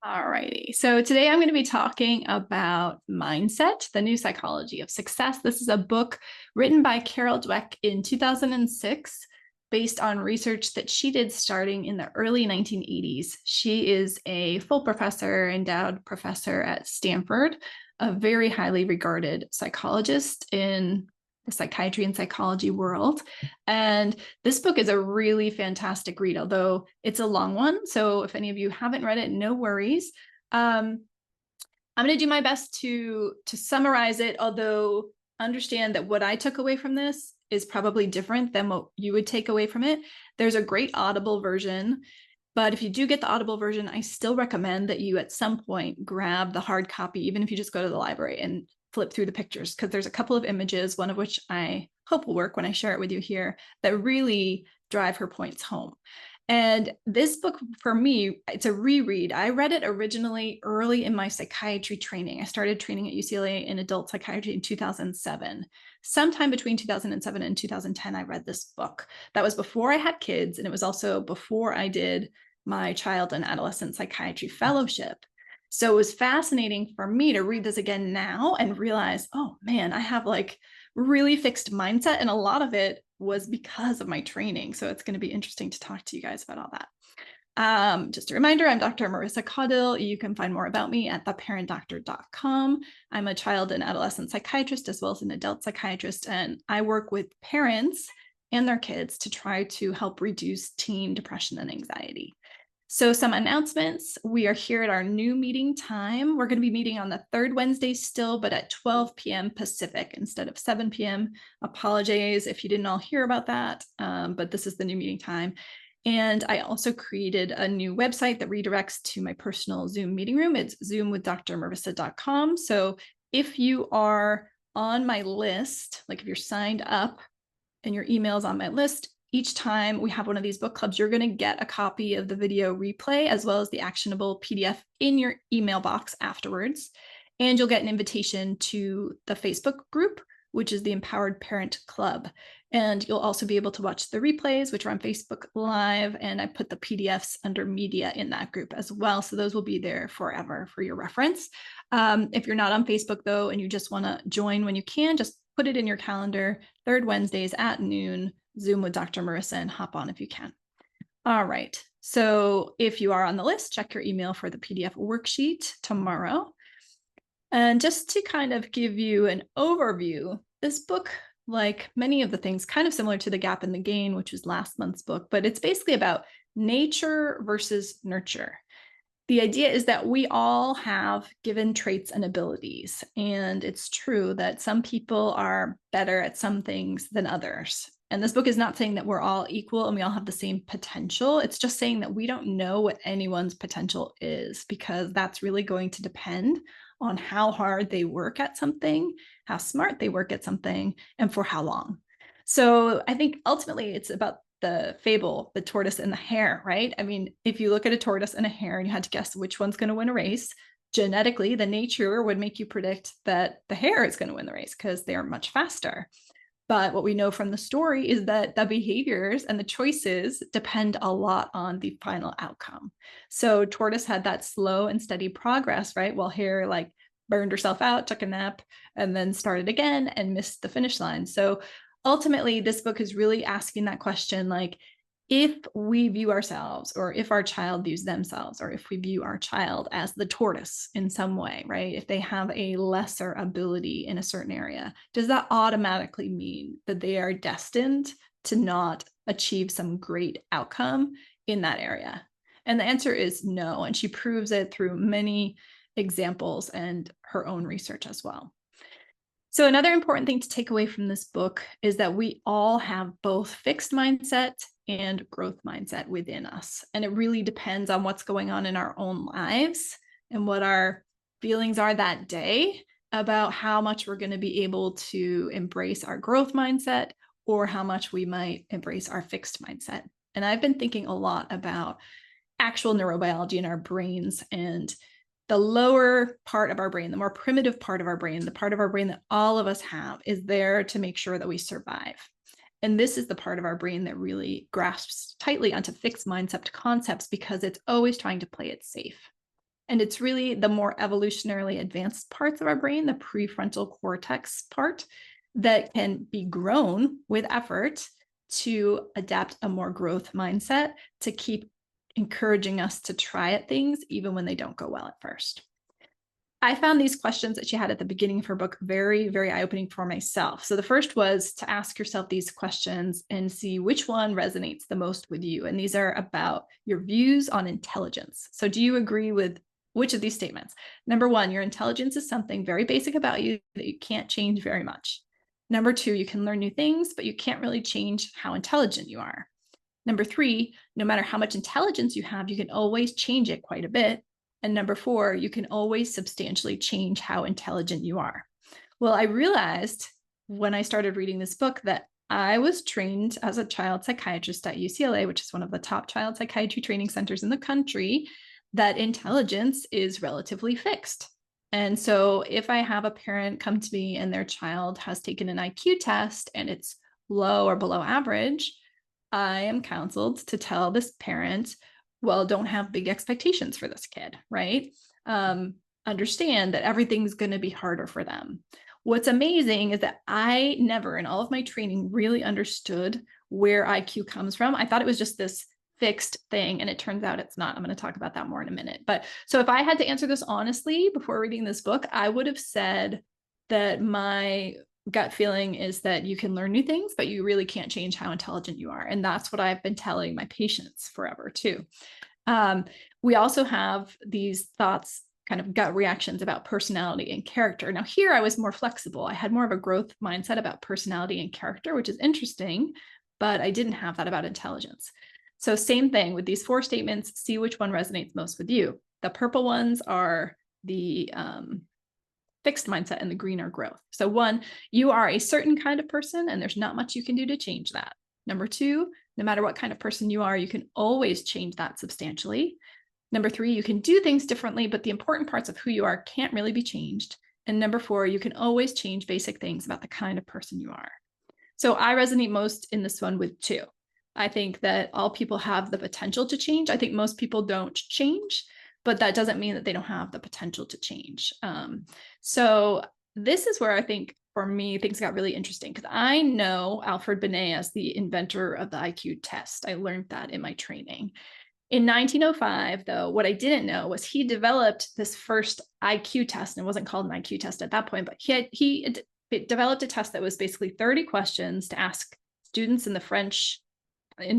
All righty. So today I'm going to be talking about Mindset, the New Psychology of Success. This is a book written by Carol Dweck in 2006, based on research that she did starting in the early 1980s. She is a full professor, endowed professor at Stanford, a very highly regarded psychologist in the psychiatry and psychology world. And this book is a really fantastic read, although it's a long one. So if any of you haven't read it, no worries. I'm going to do my best to summarize it, although understand that what I took away from this is probably different than what you would take away from it. There's a great Audible version, but if you do get the Audible version, I still recommend that you at some point grab the hard copy, even if you just go to the library and flip through the pictures, because there's a couple of images, one of which I hope will work when I share it with you here, that really drive her points home. And this book, for me, it's a reread. I read it originally early in my psychiatry training. I started training at UCLA in adult psychiatry in 2007. Sometime between 2007 and 2010, I read this book. That was before I had kids, and it was also before I did my child and adolescent psychiatry fellowship. So it was fascinating for me to read this again now and realize, oh man, I have like really fixed mindset, and a lot of it was because of my training. So it's going to be interesting to talk to you guys about all that. Just a reminder, I'm Dr. Marissa Caudill. You can find more about me at theparenttdoctor.com. I'm a child and adolescent psychiatrist as well as an adult psychiatrist, and I work with parents and their kids to try to help reduce teen depression and anxiety. So some announcements. We are here at our new meeting time. We're going to be meeting on the third Wednesday still, but at 12 p.m. Pacific instead of 7 p.m. Apologize if you didn't all hear about that, but this is the new meeting time. And I also created a new website that redirects to my personal Zoom meeting room. It's zoomwithdrmarissa.com. So if you are on my list, like if you're signed up and your email's on my list, each time we have one of these book clubs, you're going to get a copy of the video replay as well as the actionable PDF in your email box afterwards. And you'll get an invitation to the Facebook group, which is the Empowered Parent Club. And you'll also be able to watch the replays, which are on Facebook Live. And I put the PDFs under media in that group as well. So those will be there forever for your reference. If you're not on Facebook, though, and you just want to join when you can, just put it in your calendar, third Wednesdays at noon, Zoom with Dr. Marissa, and hop on if you can. All right. So if you are on the list, check your email for the PDF worksheet tomorrow. And just to kind of give you an overview, this book, like many of the things, kind of similar to The Gap and the Gain, which was last month's book, but it's basically about nature versus nurture. The idea is that we all have given traits and abilities, and it's true that some people are better at some things than others. And this book is not saying that we're all equal and we all have the same potential. It's just saying that we don't know what anyone's potential is, because that's really going to depend on how hard they work at something, how smart they work at something, and for how long. So I think ultimately it's about the fable, the tortoise and the hare, right? I mean, if you look at a tortoise and a hare and you had to guess which one's going to win a race, genetically, the nature would make you predict that the hare is going to win the race because they are much faster. But what we know from the story is that the behaviors and the choices depend a lot on the final outcome. So tortoise had that slow and steady progress, right? While hare like burned herself out, took a nap, and then started again and missed the finish line. So ultimately, this book is really asking that question, like, if we view ourselves, or if our child views themselves, or if we view our child as the tortoise in some way, right? If they have a lesser ability in a certain area, does that automatically mean that they are destined to not achieve some great outcome in that area? And the answer is no. And she proves it through many examples and her own research as well. So another important thing to take away from this book is that we all have both fixed mindset and growth mindset within us. And it really depends on what's going on in our own lives and what our feelings are that day about how much we're going to be able to embrace our growth mindset or how much we might embrace our fixed mindset. And I've been thinking a lot about actual neurobiology in our brains, and the lower part of our brain, the more primitive part of our brain, the part of our brain that all of us have, is there to make sure that we survive. And this is the part of our brain that really grasps tightly onto fixed mindset concepts because it's always trying to play it safe. And it's really the more evolutionarily advanced parts of our brain, the prefrontal cortex part, that can be grown with effort to adapt a more growth mindset to keep encouraging us to try at things even when they don't go well at first. I found these questions that she had at the beginning of her book very, very eye-opening for myself. So the first was to ask yourself these questions and see which one resonates the most with you. And these are about your views on intelligence. So do you agree with which of these statements? Number one, your intelligence is something very basic about you that you can't change very much. Number two, you can learn new things, but you can't really change how intelligent you are. Number three, no matter how much intelligence you have, you can always change it quite a bit. And number four, you can always substantially change how intelligent you are. Well, I realized when I started reading this book that I was trained as a child psychiatrist at UCLA, which is one of the top child psychiatry training centers in the country, that intelligence is relatively fixed. And so if I have a parent come to me and their child has taken an IQ test and it's low or below average, I am counseled to tell this parent, well, don't have big expectations for this kid, right? Understand that everything's going to be harder for them. What's amazing is that I never, in all of my training, really understood where IQ comes from. I thought it was just this fixed thing, and it turns out it's not. I'm going to talk about that more in a minute. But so if I had to answer this honestly before reading this book, I would have said that my gut feeling is that you can learn new things, but you really can't change how intelligent you are. And that's what I've been telling my patients forever too. We also have these thoughts, kind of gut reactions about personality and character. Now here I was more flexible. I had more of a growth mindset about personality and character, which is interesting, but I didn't have that about intelligence. So same thing with these four statements, see which one resonates most with you. The purple ones are the fixed mindset and the green are growth. So one, you are a certain kind of person and there's not much you can do to change that. Number two, no matter what kind of person you are, you can always change that substantially. Number three, you can do things differently, but the important parts of who you are can't really be changed. And number four, you can always change basic things about the kind of person you are. So I resonate most in this one with two. I think that all people have the potential to change. I think most people don't change, but that doesn't mean that they don't have the potential to change. So this is where I think for me, things got really interesting because I know Alfred Binet as the inventor of the IQ test. I learned that in my training. In 1905, though, what I didn't know was he developed this first IQ test, and it wasn't called an IQ test at that point, but he developed a test that was basically 30 questions to ask students in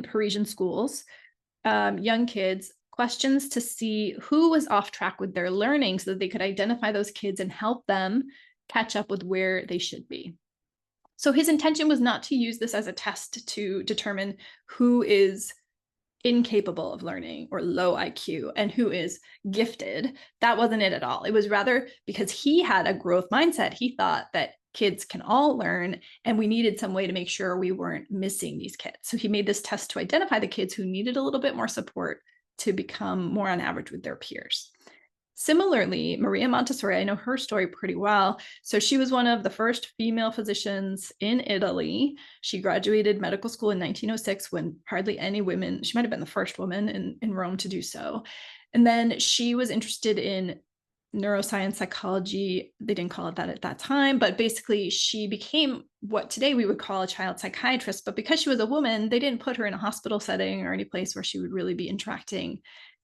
Parisian schools, young kids, questions to see who was off track with their learning so that they could identify those kids and help them catch up with where they should be. So his intention was not to use this as a test to determine who is incapable of learning or low IQ and who is gifted. That wasn't it at all. It was rather because he had a growth mindset. He thought that kids can all learn and we needed some way to make sure we weren't missing these kids. So he made this test to identify the kids who needed a little bit more support to become more on average with their peers. Similarly, Maria Montessori, I know her story pretty well. So she was one of the first female physicians in Italy. She graduated medical school in 1906 when hardly any women, she might have been the first woman in Rome to do so. And then she was interested in neuroscience, psychology. They didn't call it that at that time, but basically she became what today we would call a child psychiatrist. But because she was a woman, they didn't put her in a hospital setting or any place where she would really be interacting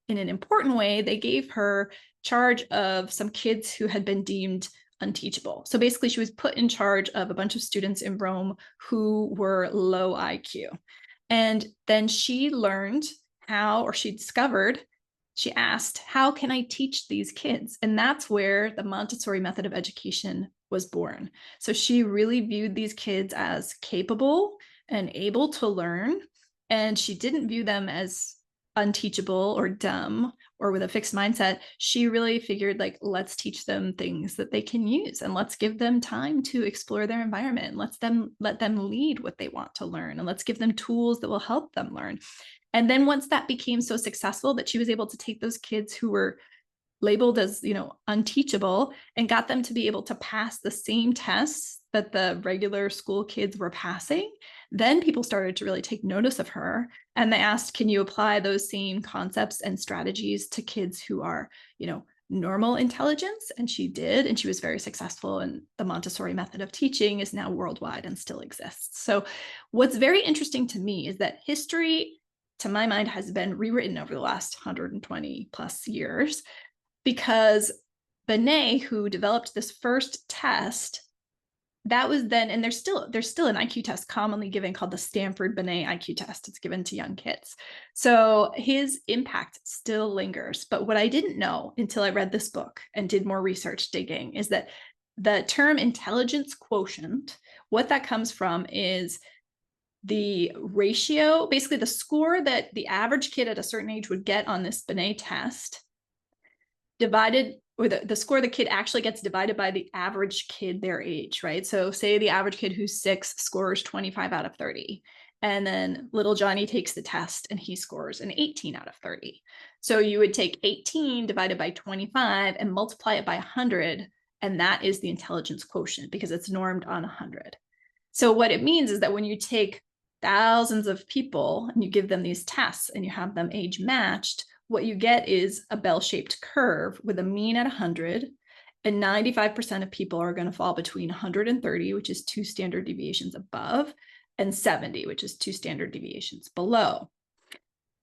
in an important way. They gave her charge of some kids who had been deemed unteachable. So basically she was put in charge of a bunch of students in Rome who were low IQ. And then she learned how, or she discovered, she asked, how can I teach these kids? And that's where the Montessori method of education was born. So she really viewed these kids as capable and able to learn. And she didn't view them as unteachable or dumb or with a fixed mindset. She really figured, like, let's teach them things that they can use and let's give them time to explore their environment. Let them lead what they want to learn, and let's give them tools that will help them learn. And then once that became so successful that she was able to take those kids who were labeled as, unteachable and got them to be able to pass the same tests that the regular school kids were passing, then people started to really take notice of her. And they asked, can you apply those same concepts and strategies to kids who are, normal intelligence, and she did, and she was very successful, and the Montessori method of teaching is now worldwide and still exists. So what's very interesting to me is that history, to my mind, has been rewritten over the last 120 plus years, because Binet, who developed this first test, that was then, and there's still an IQ test commonly given called the Stanford Binet IQ test. It's given to young kids. So his impact still lingers. But what I didn't know until I read this book and did more research digging is that the term intelligence quotient, what that comes from is the ratio, basically the score that the average kid at a certain age would get on this Binet test divided, or the score the kid actually gets divided by the average kid their age, right? So say the average kid who's 6 scores 25 out of 30. And then little Johnny takes the test and he scores an 18 out of 30. So you would take 18 divided by 25 and multiply it by 100. And that is the intelligence quotient because it's normed on 100. So what it means is that when you take thousands of people and you give them these tests and you have them age matched, what you get is a bell-shaped curve with a mean at 100, and 95% of people are going to fall between 130, which is 2 standard deviations above, and 70, which is 2 standard deviations below.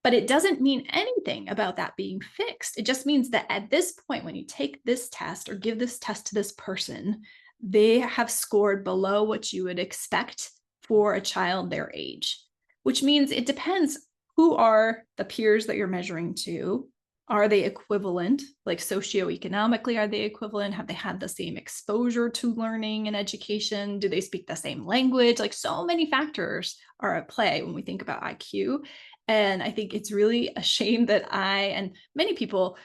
But it doesn't mean anything about that being fixed. It just means that at this point, when you take this test or give this test to this person, they have scored below what you would expect for a child their age, which means it depends. Who are the peers that you're measuring to? Are they equivalent? Like socioeconomically, are they equivalent? Have they had the same exposure to learning and education? Do they speak the same language? Like so many factors are at play when we think about IQ. And I think it's really a shame that I and many people,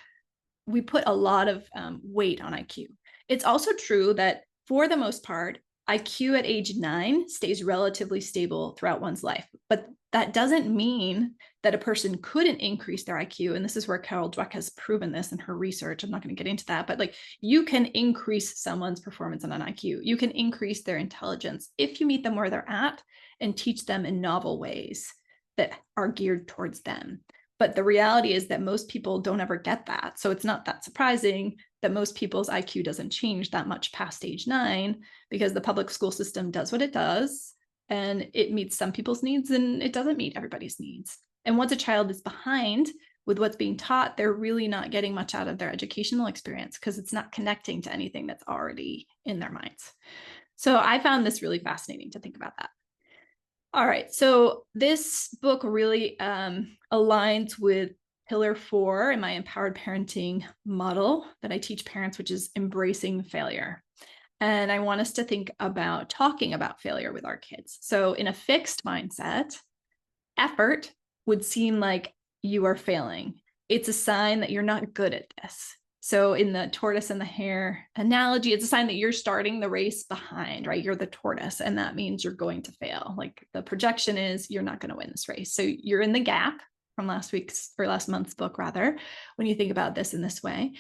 we put a lot of weight on IQ. It's also true that for the most part, IQ at age 9 stays relatively stable throughout one's life. But that doesn't mean that a person couldn't increase their IQ. And this is where Carol Dweck has proven this in her research. I'm not going to get into that, but like you can increase someone's performance on an IQ. You can increase their intelligence if you meet them where they're at and teach them in novel ways that are geared towards them. But the reality is that most people don't ever get that. So it's not that surprising that most people's IQ doesn't change that much past age 9, because the public school system does what it does, and it meets some people's needs and it doesn't meet everybody's needs. And once a child is behind with what's being taught, they're really not getting much out of their educational experience because it's not connecting to anything that's already in their minds. So I found this really fascinating to think about that. All right, so this book really aligns with Pillar 4 in my empowered parenting model that I teach parents, which is embracing failure. And I want us to think about talking about failure with our kids. So in a fixed mindset, effort would seem like you are failing. It's a sign that you're not good at this. So in the tortoise and the hare analogy, it's a sign that you're starting the race behind, right? You're the tortoise, and that means you're going to fail. Like the projection is you're not going to win this race. So you're in the gap from last month's book, rather, when you think about this in this way.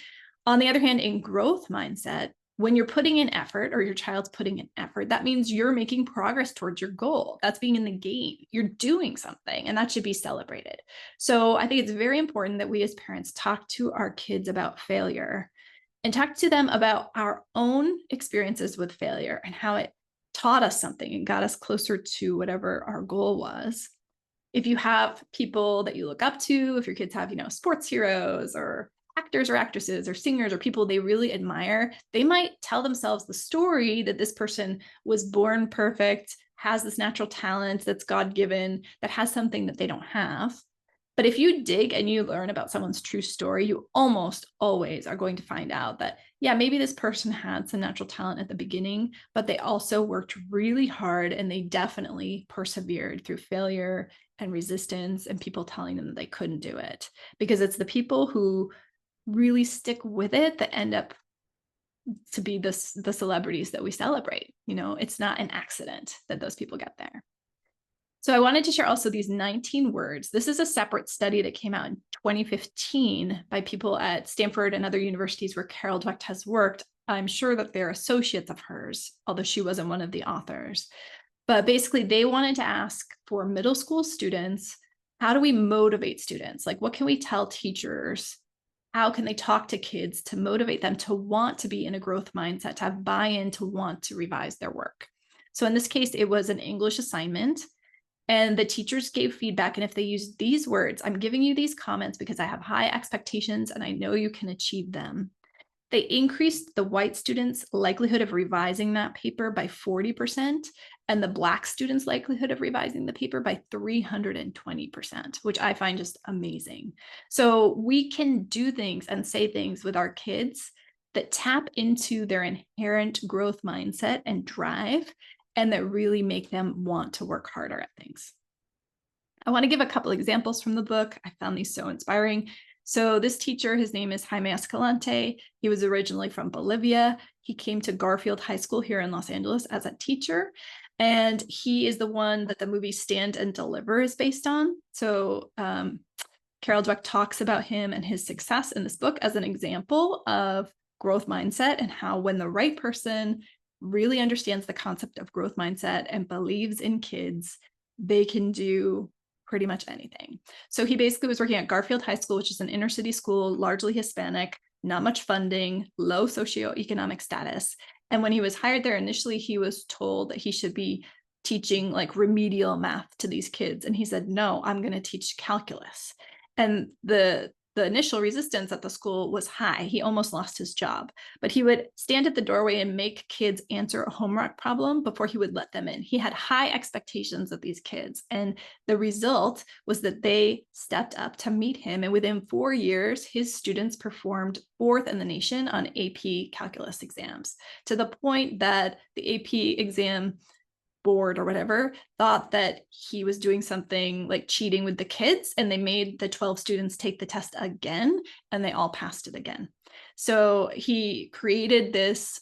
On the other hand, in growth mindset, when you're putting in effort or your child's putting in effort, that means you're making progress towards your goal. That's being in the game. You're doing something, and that should be celebrated. So I think it's very important that we as parents talk to our kids about failure and talk to them about our own experiences with failure and how it taught us something and got us closer to whatever our goal was. If you have people that you look up to, if your kids have, sports heroes or actors or actresses or singers or people they really admire, they might tell themselves the story that this person was born perfect, has this natural talent that's God-given, that has something that they don't have. But if you dig and you learn about someone's true story, you almost always are going to find out that, yeah, maybe this person had some natural talent at the beginning, but they also worked really hard and they definitely persevered through failure and resistance and people telling them that they couldn't do it. Because it's the people who really stick with it that end up to be the celebrities that we celebrate. It's not an accident that those people get there. So I wanted to share also these 19 words. This is a separate study that came out in 2015 by people at Stanford and other universities where Carol Dweck has worked. I'm sure that they're associates of hers, although she wasn't one of the authors. But basically, they wanted to ask for middle school students, how do we motivate students? Like, what can we tell teachers how can they talk to kids to motivate them to want to be in a growth mindset, to have buy-in, to want to revise their work. So in this case, it was an English assignment. And the teachers gave feedback. And if they used these words, I'm giving you these comments because I have high expectations and I know you can achieve them. They increased the white students' likelihood of revising that paper by 40%, and the Black students' likelihood of revising the paper by 320%, which I find just amazing. So we can do things and say things with our kids that tap into their inherent growth mindset and drive, and that really make them want to work harder at things. I want to give a couple examples from the book. I found these so inspiring. So this teacher, his name is Jaime Escalante. He was originally from Bolivia. He came to Garfield High School here in Los Angeles as a teacher. And he is the one that the movie Stand and Deliver is based on. So Carol Dweck talks about him and his success in this book as an example of growth mindset, and how when the right person really understands the concept of growth mindset and believes in kids, they can do pretty much anything. So he basically was working at Garfield High School, which is an inner city school, largely Hispanic, not much funding, low socioeconomic status. And when he was hired there initially, he was told that he should be teaching like remedial math to these kids. And he said, no, I'm going to teach calculus. And the initial resistance at the school was high. He almost lost his job, but he would stand at the doorway and make kids answer a homework problem before he would let them in. He had high expectations of these kids. And the result was that they stepped up to meet him. And within 4 years, his students performed 4th in the nation on AP calculus exams, to the point that the AP exam board or whatever thought that he was doing something like cheating with the kids, and they made the 12 students take the test again, and they all passed it again. So he created this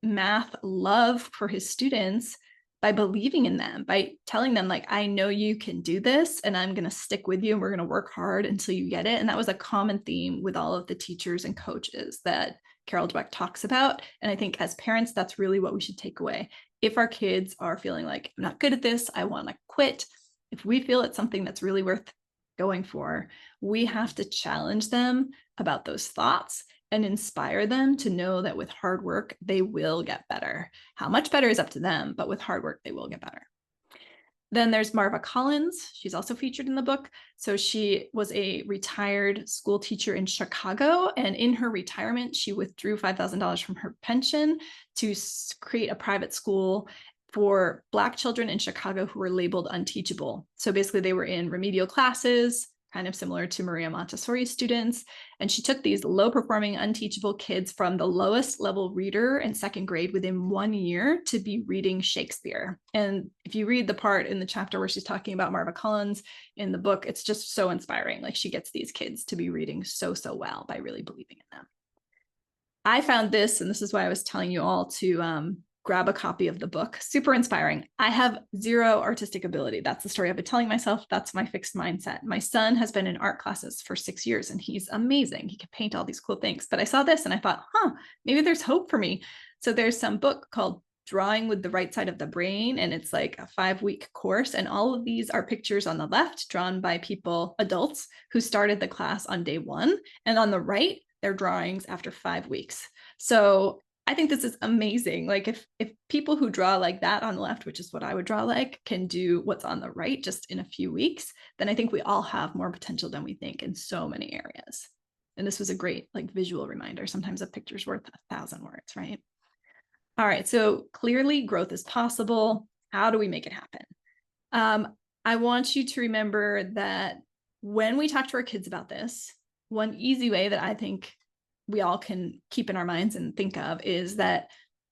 math love for his students by believing in them, by telling them like, I know you can do this, and I'm going to stick with you, and we're going to work hard until you get it. And that was a common theme with all of the teachers and coaches that Carol Dweck talks about. And I think as parents, that's really what we should take away. If our kids are feeling like, I'm not good at this, I want to quit, if we feel it's something that's really worth going for, we have to challenge them about those thoughts and inspire them to know that with hard work, they will get better. How much better is up to them, but with hard work, they will get better. Then there's Marva Collins. She's also featured in the book. So she was a retired school teacher in Chicago. And in her retirement, she withdrew $5,000 from her pension to create a private school for Black children in Chicago who were labeled unteachable. So basically they were in remedial classes, kind of similar to Maria Montessori students. And she took these low performing unteachable kids from the lowest level reader in 2nd grade within 1 year to be reading Shakespeare. And if you read the part in the chapter where she's talking about Marva Collins in the book, it's just so inspiring. Like she gets these kids to be reading so well by really believing in them. I found this, and this is why I was telling you all to grab a copy of the book. Super inspiring. I have zero artistic ability. That's the story I've been telling myself. That's my fixed mindset. My son has been in art classes for 6 years, and he's amazing. He can paint all these cool things. But I saw this and I thought, maybe there's hope for me. So there's some book called Drawing with the Right Side of the Brain, and it's like a 5-week course. And all of these are pictures on the left drawn by people, adults, who started the class on day 1. And on the right, they're drawings after 5 weeks. So I think this is amazing. Like if people who draw like that on the left, which is what I would draw like, can do what's on the right just in a few weeks, then I think we all have more potential than we think in so many areas. And this was a great like visual reminder. Sometimes a picture's worth 1,000 words, right? All right, so clearly growth is possible. How do we make it happen? I want you to remember that when we talk to our kids about this, one easy way that I think we all can keep in our minds and think of is that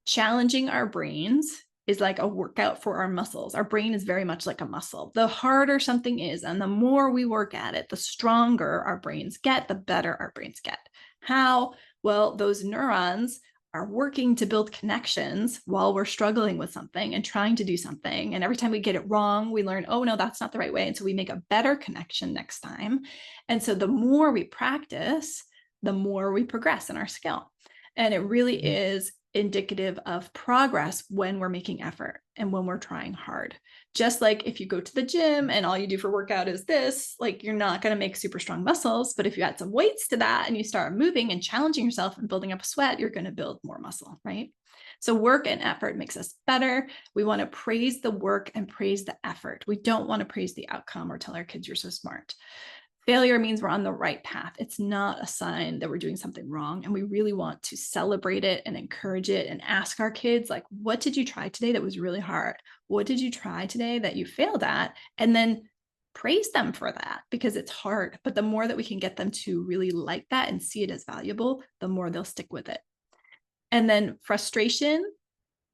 challenging our brains is like a workout for our muscles. Our brain is very much like a muscle. The harder something is, and the more we work at it, the stronger our brains get, the better our brains get. How? Well, those neurons are working to build connections while we're struggling with something and trying to do something. And every time we get it wrong, we learn, oh no, that's not the right way. And so we make a better connection next time. And so the more we practice, the more we progress in our skill. And it really is indicative of progress when we're making effort and when we're trying hard. Just like if you go to the gym and all you do for workout is this, like you're not going to make super strong muscles. But if you add some weights to that and you start moving and challenging yourself and building up a sweat, you're going to build more muscle, right? So work and effort makes us better. We want to praise the work and praise the effort. We don't want to praise the outcome or tell our kids you're so smart. Failure means we're on the right path. It's not a sign that we're doing something wrong. And we really want to celebrate it and encourage it and ask our kids, like, what did you try today that was really hard? What did you try today that you failed at? And then praise them for that because it's hard. But the more that we can get them to really like that and see it as valuable, the more they'll stick with it. And then frustration.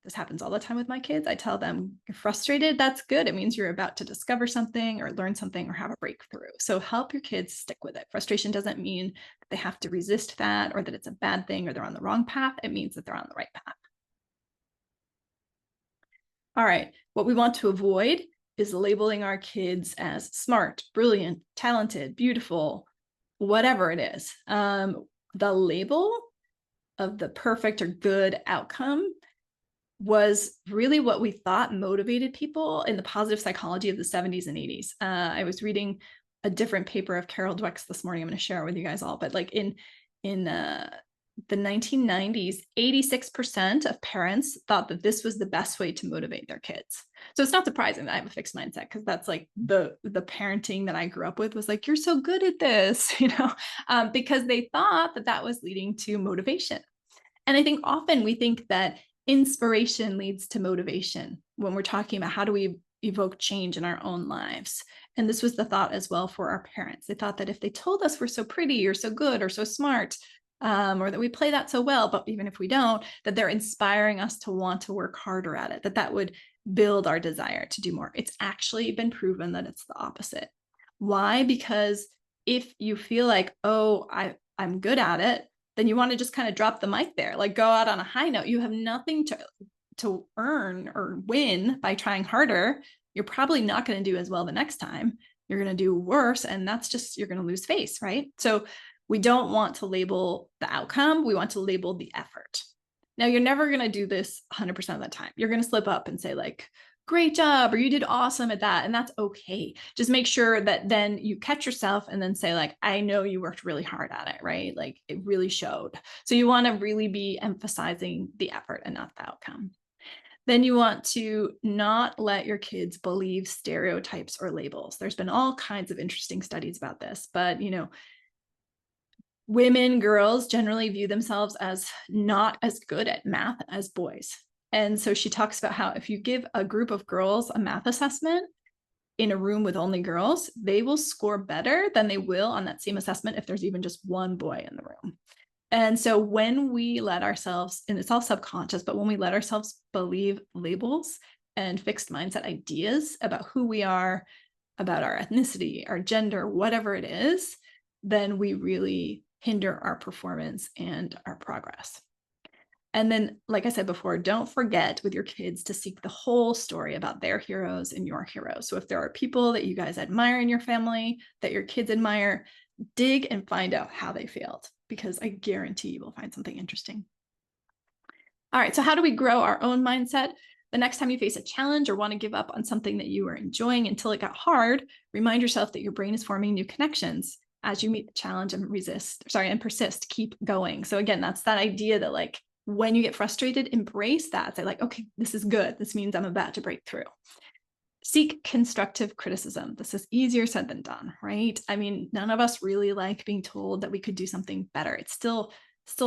This happens all the time with my kids. I tell them, you're frustrated, that's good. It means you're about to discover something or learn something or have a breakthrough. So help your kids stick with it. Frustration doesn't mean that they have to resist that or that it's a bad thing or they're on the wrong path. It means that they're on the right path. All right, what we want to avoid is labeling our kids as smart, brilliant, talented, beautiful, whatever it is. The label of the perfect or good outcome was really what we thought motivated people in the positive psychology of the 70s and 80s. I was reading a different paper of Carol Dweck's this morning. I'm going to share it with you guys all. But like in the 1990s, 86% of parents thought that this was the best way to motivate their kids. So it's not surprising that I have a fixed mindset because that's like the parenting that I grew up with was like, you're so good at this, because they thought that that was leading to motivation. And I think often we think that inspiration leads to motivation when we're talking about how do we evoke change in our own lives. And this was the thought as well for our parents. They thought that if they told us we're so pretty or so good or so smart, or that we play that so well, but even if we don't, that they're inspiring us to want to work harder at it, that would build our desire to do more. It's actually been proven that it's the opposite. Why? Because if you feel like, oh, I'm good at it, then you want to just kind of drop the mic there, like go out on a high note. You have nothing to earn or win by trying harder. You're probably not going to do as well the next time. You're going to do worse. And that's just, you're going to lose face, right? So we don't want to label the outcome. We want to label the effort. Now, you're never going to do this 100% of the time. You're going to slip up and say like, great job, or you did awesome at that. And that's okay. Just make sure that then you catch yourself and then say like, I know you worked really hard at it, right? Like it really showed. So you want to really be emphasizing the effort and not the outcome. Then you want to not let your kids believe stereotypes or labels. There's been all kinds of interesting studies about this, but women, girls generally view themselves as not as good at math as boys. And so she talks about how if you give a group of girls a math assessment in a room with only girls, they will score better than they will on that same assessment if there's even just one boy in the room. And so when we let ourselves, and it's all subconscious, but when we let ourselves believe labels and fixed mindset ideas about who we are, about our ethnicity, our gender, whatever it is, then we really hinder our performance and our progress. And then, like I said before, don't forget with your kids to seek the whole story about their heroes and your heroes. So if there are people that you guys admire in your family, that your kids admire, dig and find out how they failed, because I guarantee you will find something interesting. All right, so how do we grow our own mindset? The next time you face a challenge or want to give up on something that you were enjoying until it got hard, remind yourself that your brain is forming new connections as you meet the challenge and persist, keep going. So again, that's that idea that like, when you get frustrated, embrace that. Say like, okay, this is good. This means I'm about to break through. Seek constructive criticism. This is easier said than done, right? I mean, none of us really like being told that we could do something better. It still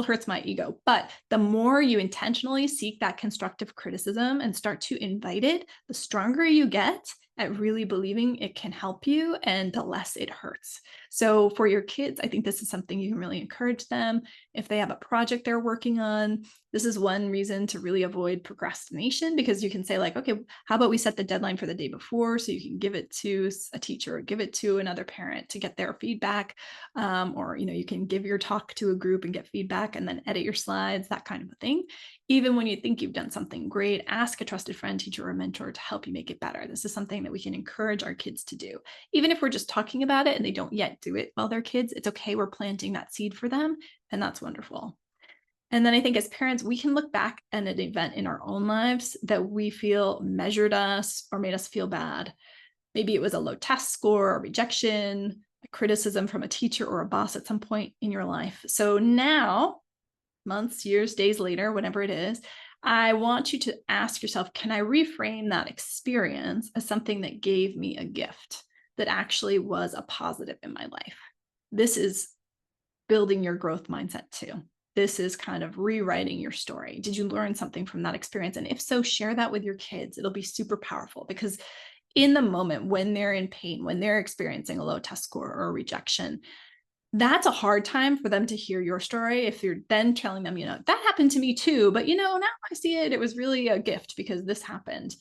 hurts my ego. But the more you intentionally seek that constructive criticism and start to invite it, the stronger you get at really believing it can help you and the less it hurts. So for your kids, I think this is something you can really encourage them. If they have a project they're working on, this is one reason to really avoid procrastination, because you can say like, okay, how about we set the deadline for the day before so you can give it to a teacher or give it to another parent to get their feedback. Or, you can give your talk to a group and get feedback and then edit your slides, that kind of a thing. Even when you think you've done something great, ask a trusted friend, teacher, or mentor to help you make it better. This is something that we can encourage our kids to do. Even if we're just talking about it and they don't yet do it while they're kids, it's okay. We're planting that seed for them, and that's wonderful. And then I think as parents, we can look back at an event in our own lives that we feel measured us or made us feel bad. Maybe it was a low test score or rejection, a criticism from a teacher or a boss at some point in your life. So now, months, years, days later, whatever it is, I want you to ask yourself, can I reframe that experience as something that gave me a gift that actually was a positive in my life? This is building your growth mindset too. This is kind of rewriting your story. Did you learn something from that experience? And if so, share that with your kids. It'll be super powerful because in the moment when they're in pain, when they're experiencing a low test score or a rejection, that's a hard time for them to hear your story. If you're then telling them, that happened to me too, but now I see it. It was really a gift because this happened.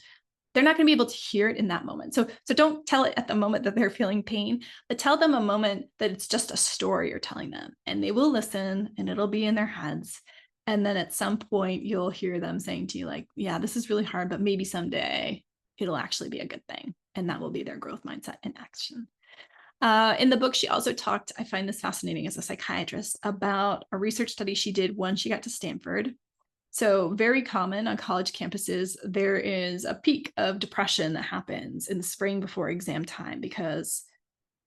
They're not going to be able to hear it in that moment. So don't tell it at the moment that they're feeling pain, but tell them a moment that it's just a story you're telling them, and they will listen and it'll be in their heads. And then at some point you'll hear them saying to you like, yeah, this is really hard, but maybe someday it'll actually be a good thing. And that will be their growth mindset in action. In the book, she also talked, I find this fascinating as a psychiatrist, about a research study she did when she got to Stanford. So very common on college campuses, there is a peak of depression that happens in the spring before exam time because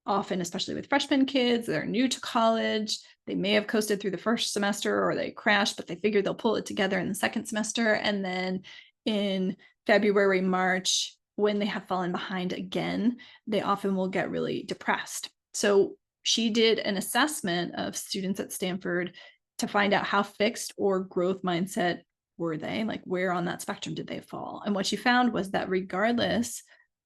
often, especially with freshman kids, they're new to college. They may have coasted through the first semester or they crashed, but they figured they'll pull it together in the second semester. And then in February, March, when they have fallen behind again, they often will get really depressed. So she did an assessment of students at Stanford to find out how fixed or growth mindset were they, like where on that spectrum did they fall. And what she found was that regardless,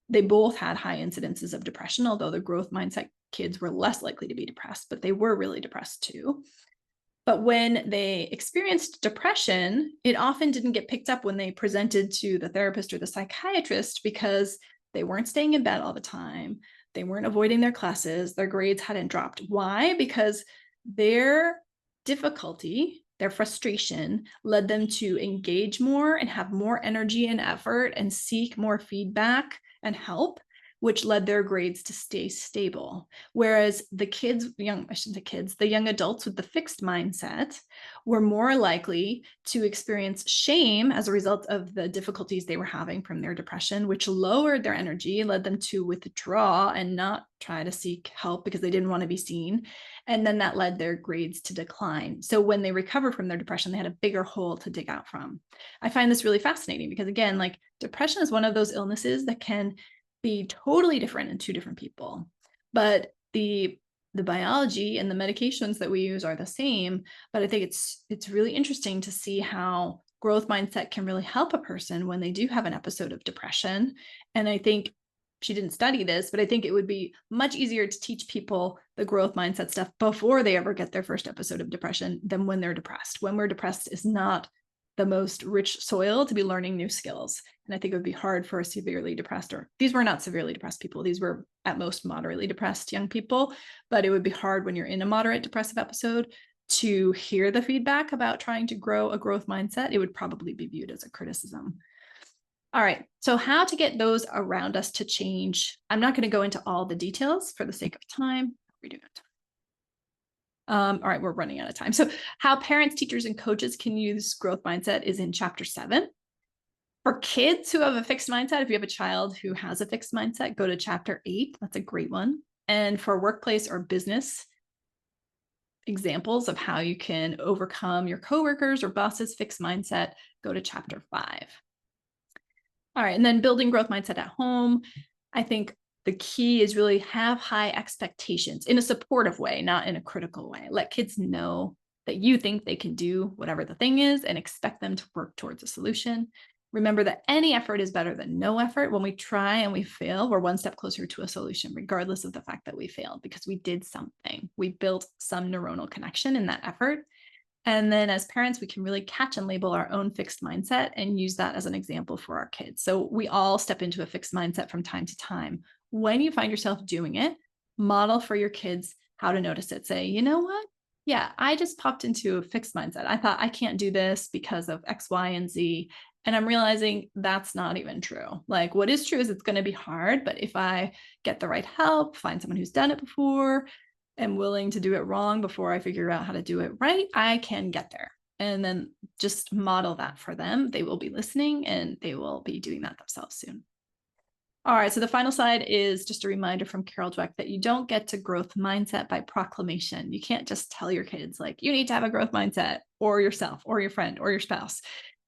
they both had high incidences of depression, although the growth mindset kids were less likely to be depressed, but they were really depressed too. But when they experienced depression, it often didn't get picked up when they presented to the therapist or the psychiatrist because they weren't staying in bed all the time. They weren't avoiding their classes. Their grades hadn't dropped. Why? Because their difficulty, their frustration led them to engage more and have more energy and effort and seek more feedback and help, which led their grades to stay stable. Whereas the young adults with the fixed mindset were more likely to experience shame as a result of the difficulties they were having from their depression, which lowered their energy, led them to withdraw and not try to seek help because they didn't want to be seen. And then that led their grades to decline. So when they recovered from their depression, they had a bigger hole to dig out from. I find this really fascinating because, again, like depression is one of those illnesses that can be totally different in two different people, but the biology and the medications that we use are the same. But I think it's really interesting to see how growth mindset can really help a person when they do have an episode of depression. And I think she didn't study this, but I think it would be much easier to teach people the growth mindset stuff before they ever get their first episode of depression than when they're depressed. When we're depressed is not the most rich soil to be learning new skills. And I think it would be hard for a severely depressed, or these were not severely depressed people, these were at most moderately depressed young people, but it would be hard when you're in a moderate depressive episode to hear the feedback about trying to grow a growth mindset. It would probably be viewed as a criticism. All right, so how to get those around us to change. I'm not going to go into all the details for the sake of time. We're doing it. All right, we're running out of time. So how parents, teachers, and coaches can use growth mindset is in chapter 7. For kids who have a fixed mindset, if you have a child who has a fixed mindset, go to chapter 8. That's a great one. And for workplace or business examples of how you can overcome your coworkers or bosses' fixed mindset, go to chapter 5. All right, and then building growth mindset at home. I think the key is really have high expectations in a supportive way, not in a critical way. Let kids know that you think they can do whatever the thing is and expect them to work towards a solution. Remember that any effort is better than no effort. When we try and we fail, we're one step closer to a solution, regardless of the fact that we failed, because we did something. We built some neuronal connection in that effort. And then as parents, we can really catch and label our own fixed mindset and use that as an example for our kids. So we all step into a fixed mindset from time to time. When you find yourself doing it, model for your kids how to notice it. Say, you know what? Yeah, I just popped into a fixed mindset. I thought I can't do this because of X, Y, and Z. And I'm realizing that's not even true. Like what is true is it's going to be hard, but if I get the right help, find someone who's done it before, am willing to do it wrong before I figure out how to do it right, I can get there. and then just model that for them. They will be listening and they will be doing that themselves soon. All right, so the final slide is just a reminder from Carol Dweck that you don't get to growth mindset by proclamation. You can't just tell your kids, like, you need to have a growth mindset, or yourself, or your friend, or your spouse.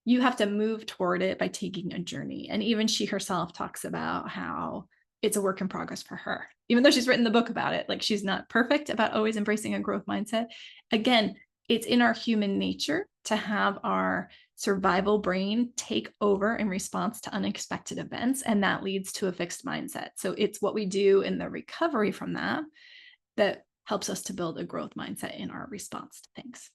You have to move toward it by taking a journey. And even she herself talks about how it's a work in progress for her, even though she's written the book about it. Like, she's not perfect about always embracing a growth mindset. Again, it's in our human nature to have our survival brain take over in response to unexpected events, and that leads to a fixed mindset. So it's what we do in the recovery from that that helps us to build a growth mindset in our response to things.